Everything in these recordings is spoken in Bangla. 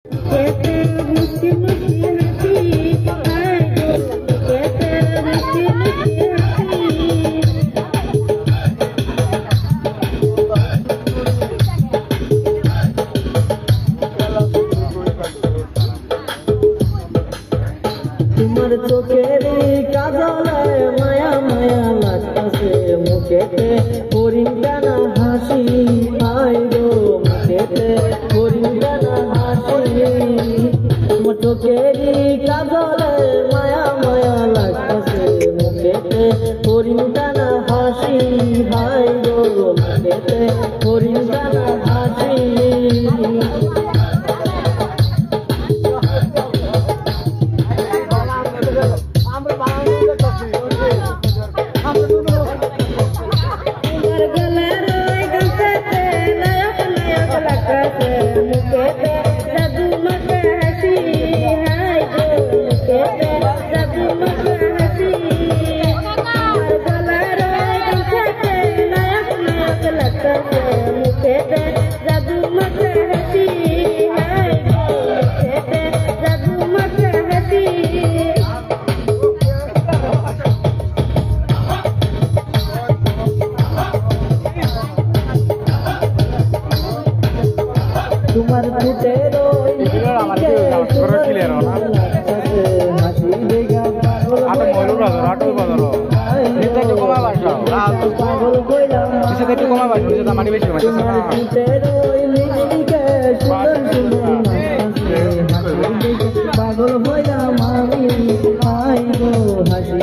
তোমার চোখের কাজলে মায়া মায়া লাগতাছে মুখেতে হরিণানা হাসি আই গো মুখেতে হরিণানা হাসি তোমার চোখের কাজলে মায়া মায়া লাগতাছে মুখেতে হরিণানা হাসি আই গো মুখেতে হরিণানা হাসি তোমার ফুটের পাগল হইলাম আমি আই গো হাসি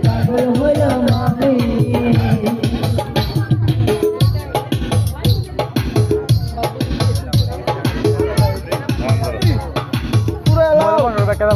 পাগল হইলাম আমি Queda